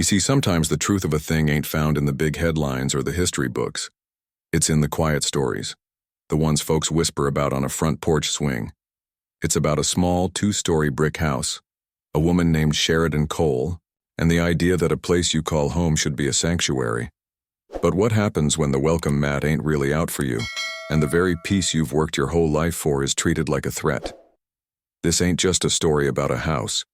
see, sometimes the truth of a thing ain't found in the big headlines or the history books. It's in the quiet stories, the ones folks whisper about on a front porch swing. It's about a small 2-story brick house, a woman named Sheridan Cole, and the idea that a place you call home should be a sanctuary. But what happens when the welcome mat ain't really out for you, and the very peace you've worked your whole life for is treated like a threat? This ain't just a story about a house.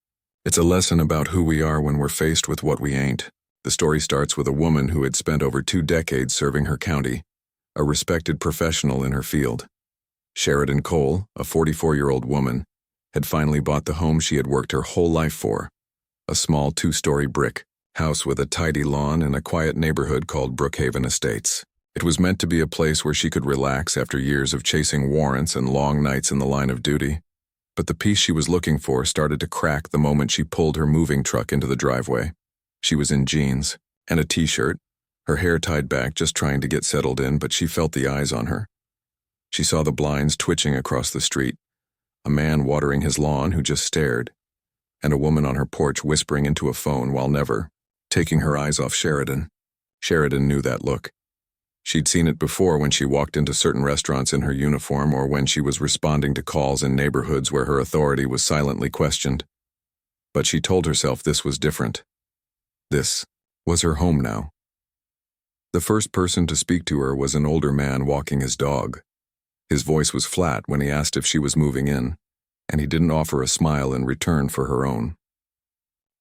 It's a lesson about who we are when we're faced with what we ain't. The story starts with a woman who had spent over 2 decades serving her county, a respected professional in her field. Sheridan Cole, a 44-year-old woman, had finally bought the home she had worked her whole life for, a small 2-story brick house with a tidy lawn in a quiet neighborhood called Brookhaven Estates. It was meant to be a place where she could relax after years of chasing warrants and long nights in the line of duty. But the peace she was looking for started to crack the moment she pulled her moving truck into the driveway. She was in jeans and a t-shirt, her hair tied back just trying to get settled in, but she felt the eyes on her. She saw the blinds twitching across the street, a man watering his lawn who just stared, and a woman on her porch whispering into a phone while never taking her eyes off Sheridan. Sheridan knew that look. She'd seen it before when she walked into certain restaurants in her uniform or when she was responding to calls in neighborhoods where her authority was silently questioned. But she told herself this was different. This was her home now. The first person to speak to her was an older man walking his dog. His voice was flat when he asked if she was moving in, and he didn't offer a smile in return for her own.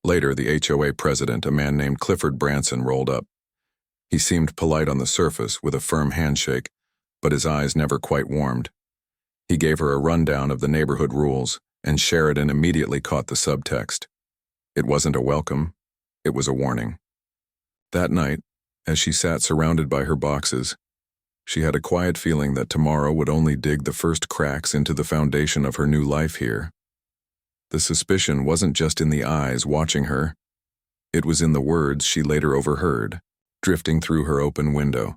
Later, the HOA president, a man named Clifford Branson, rolled up. He seemed polite on the surface with a firm handshake, but his eyes never quite warmed. He gave her a rundown of the neighborhood rules, and Sheridan immediately caught the subtext. It wasn't a welcome, it was a warning. That night, as she sat surrounded by her boxes, she had a quiet feeling that tomorrow would only dig the first cracks into the foundation of her new life here. The suspicion wasn't just in the eyes watching her. It was in the words she later overheard, drifting through her open window.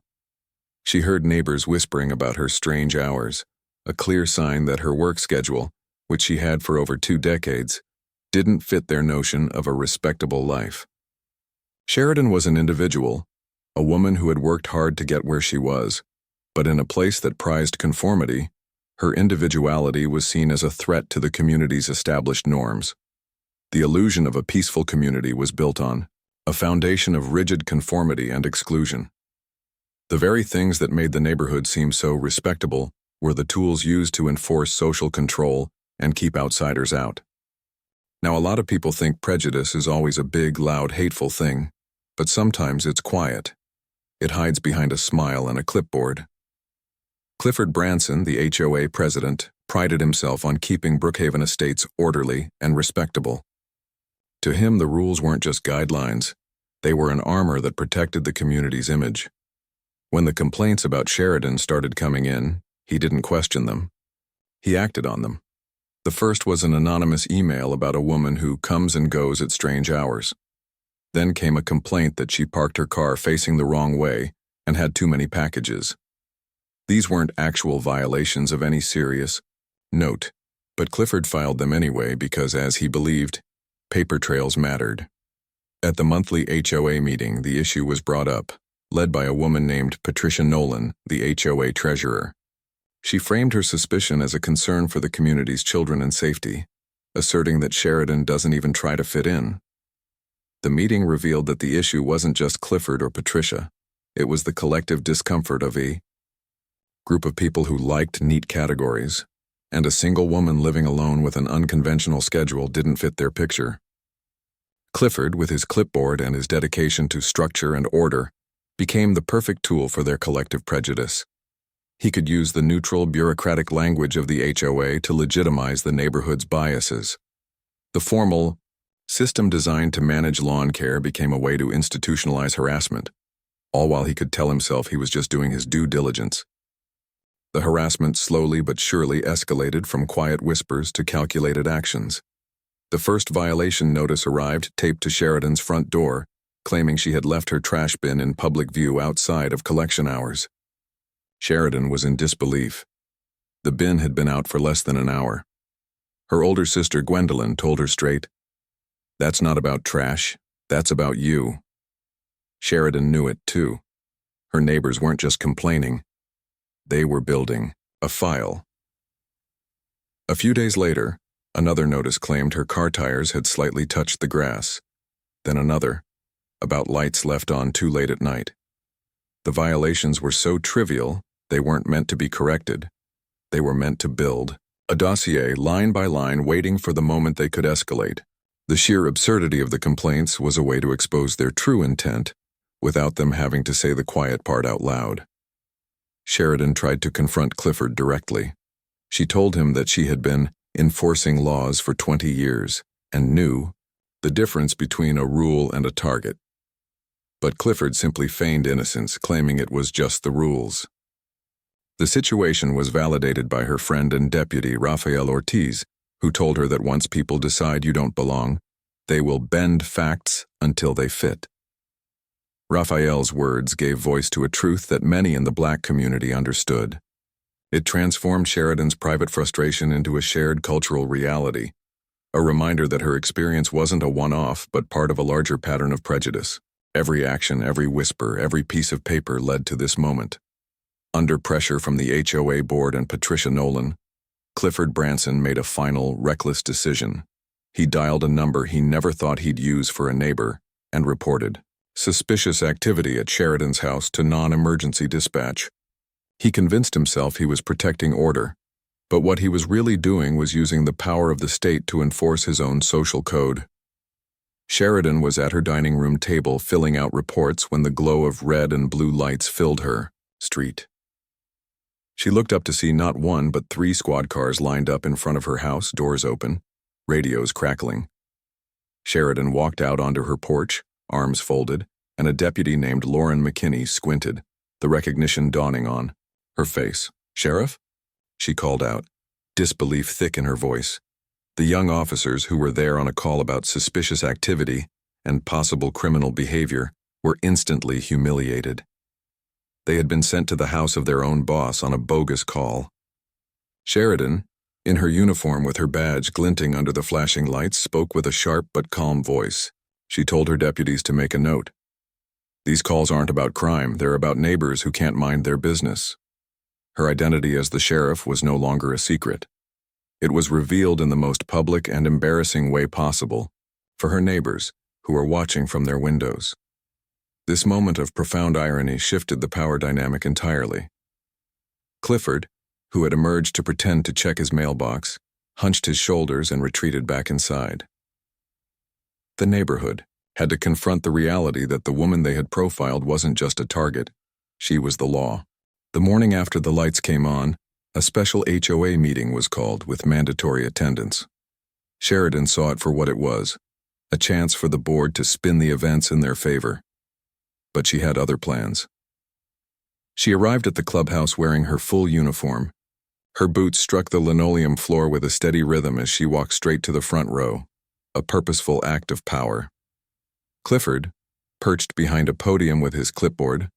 She heard neighbors whispering about her strange hours, a clear sign that her work schedule, which she had for over 2 decades, didn't fit their notion of a respectable life. Sheridan was an individual, a woman who had worked hard to get where she was, but in a place that prized conformity, her individuality was seen as a threat to the community's established norms. The illusion of a peaceful community was built on a foundation of rigid conformity and exclusion. The very things that made the neighborhood seem so respectable were the tools used to enforce social control and keep outsiders out. Now, a lot of people think prejudice is always a big, loud, hateful thing, but sometimes it's quiet. It hides behind a smile and a clipboard. Clifford Branson, the HOA president, prided himself on keeping Brookhaven Estates orderly and respectable. To him, the rules weren't just guidelines. They were an armor that protected the community's image. When the complaints about Sheridan started coming in, he didn't question them. He acted on them. The first was an anonymous email about a woman who comes and goes at strange hours. Then came a complaint that she parked her car facing the wrong way and had too many packages. These weren't actual violations of any serious note, but Clifford filed them anyway because, as he believed, paper trails mattered. At the monthly HOA meeting, the issue was brought up, led by a woman named Patricia Nolan, the HOA treasurer. She framed her suspicion as a concern for the community's children and safety, asserting that Sheridan doesn't even try to fit in. The meeting revealed that the issue wasn't just Clifford or Patricia. It was the collective discomfort of a group of people who liked neat categories, and a single woman living alone with an unconventional schedule didn't fit their picture. Clifford, with his clipboard and his dedication to structure and order, became the perfect tool for their collective prejudice. He could use the neutral, bureaucratic language of the HOA to legitimize the neighborhood's biases. The formal system designed to manage lawn care became a way to institutionalize harassment, all while he could tell himself he was just doing his due diligence. The harassment slowly but surely escalated from quiet whispers to calculated actions. The first violation notice arrived taped to Sheridan's front door, claiming she had left her trash bin in public view outside of collection hours. Sheridan was in disbelief. The bin had been out for less than an hour. Her older sister Gwendolyn told her straight, "That's not about trash, that's about you," Sheridan knew it, too. Her neighbors weren't just complaining. They were building a file. A few days later, another notice claimed her car tires had slightly touched the grass. Then another, about lights left on too late at night. The violations were so trivial, they weren't meant to be corrected. They were meant to build a dossier, line by line, waiting for the moment they could escalate. The sheer absurdity of the complaints was a way to expose their true intent, without them having to say the quiet part out loud. Sheridan tried to confront Clifford directly. She told him that she had been enforcing laws for 20 years and knew the difference between a rule and a target. But Clifford simply feigned innocence, claiming it was just the rules. The situation was validated by her friend and deputy, Rafael Ortiz, who told her that once people decide you don't belong, they will bend facts until they fit. Rafael's words gave voice to a truth that many in the Black community understood. It transformed Sheridan's private frustration into a shared cultural reality, a reminder that her experience wasn't a one-off but part of a larger pattern of prejudice. Every action, every whisper, every piece of paper led to this moment. Under pressure from the HOA board and Patricia Nolan, Clifford Branson made a final, reckless decision. He dialed a number he never thought he'd use for a neighbor and reported suspicious activity at Sheridan's house to non-emergency dispatch. He convinced himself he was protecting order, but what he was really doing was using the power of the state to enforce his own social code. Sheridan was at her dining room table filling out reports when the glow of red and blue lights filled her street. She looked up to see not one but 3 squad cars lined up in front of her house, doors open, radios crackling. Sheridan walked out onto her porch, arms folded, and a deputy named Lauren McKinney squinted, the recognition dawning on her face. "Sheriff?" she called out, disbelief thick in her voice. The young officers who were there on a call about suspicious activity and possible criminal behavior were instantly humiliated. They had been sent to the house of their own boss on a bogus call. Sheridan, in her uniform with her badge glinting under the flashing lights, spoke with a sharp but calm voice. She told her deputies to make a note. These calls aren't about crime, they're about neighbors who can't mind their business. Her identity as the sheriff was no longer a secret. It was revealed in the most public and embarrassing way possible for her neighbors who were watching from their windows. This moment of profound irony shifted the power dynamic entirely. Clifford, who had emerged to pretend to check his mailbox, hunched his shoulders and retreated back inside. The neighborhood had to confront the reality that the woman they had profiled wasn't just a target, she was the law. The morning after the lights came on, a special HOA meeting was called with mandatory attendance. Sheridan saw it for what it was, a chance for the board to spin the events in their favor. But she had other plans. She arrived at the clubhouse wearing her full uniform. Her boots struck the linoleum floor with a steady rhythm as she walked straight to the front row, a purposeful act of power. Clifford, perched behind a podium with his clipboard,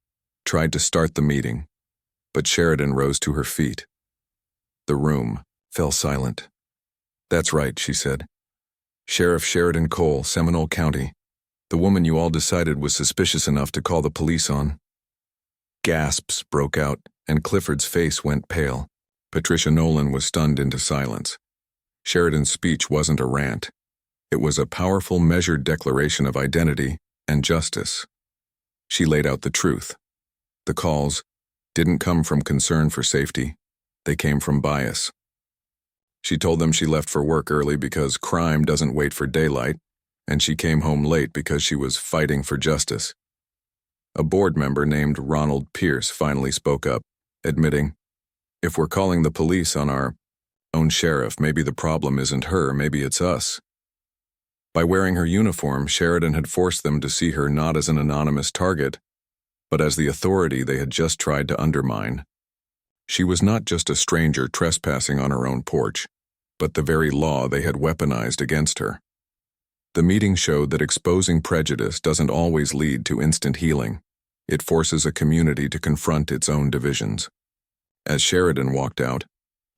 tried to start the meeting, but Sheridan rose to her feet. The room fell silent. "That's right," she said. "Sheriff Sheridan Cole, Seminole County. The woman you all decided was suspicious enough to call the police on." Gasps broke out, and Clifford's face went pale. Patricia Nolan was stunned into silence. Sheridan's speech wasn't a rant. It was a powerful, measured declaration of identity and justice. She laid out the truth. The calls didn't come from concern for safety. They came from bias. She told them she left for work early because crime doesn't wait for daylight, and she came home late because she was fighting for justice. A board member named Ronald Pierce finally spoke up, admitting, "If we're calling the police on our own sheriff, maybe the problem isn't her, maybe it's us." By wearing her uniform, Sheridan had forced them to see her not as an anonymous target, but as the authority they had just tried to undermine. She was not just a stranger trespassing on her own porch, but the very law they had weaponized against her. The meeting showed that exposing prejudice doesn't always lead to instant healing. It forces a community to confront its own divisions. As Sheridan walked out,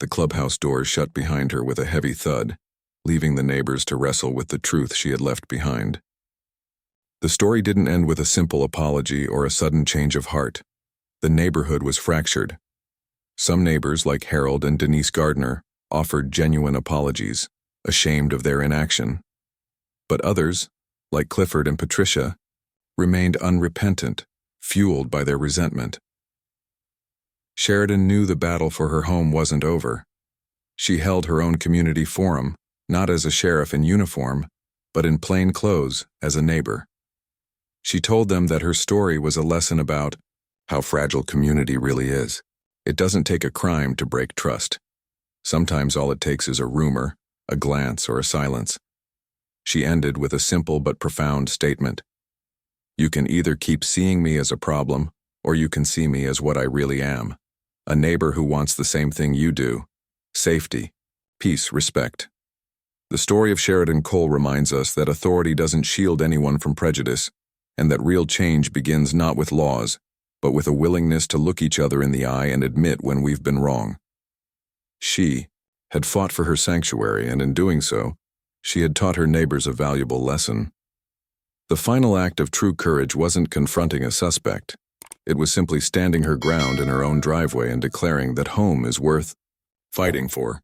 the clubhouse doors shut behind her with a heavy thud, leaving the neighbors to wrestle with the truth she had left behind. The story didn't end with a simple apology or a sudden change of heart. The neighborhood was fractured. Some neighbors, like Harold and Denise Gardner, offered genuine apologies, ashamed of their inaction. But others, like Clifford and Patricia, remained unrepentant, fueled by their resentment. Sheridan knew the battle for her home wasn't over. She held her own community forum, not as a sheriff in uniform, but in plain clothes as a neighbor. She told them that her story was a lesson about how fragile community really is. It doesn't take a crime to break trust. Sometimes all it takes is a rumor, a glance, or a silence. She ended with a simple but profound statement. You can either keep seeing me as a problem, or you can see me as what I really am. A neighbor who wants the same thing you do. Safety, peace, respect. The story of Sheridan Cole reminds us that authority doesn't shield anyone from prejudice, and that real change begins not with laws, but with a willingness to look each other in the eye and admit when we've been wrong. She had fought for her sanctuary, and in doing so, she had taught her neighbors a valuable lesson. The final act of true courage wasn't confronting a suspect. It was simply standing her ground in her own driveway and declaring that home is worth fighting for.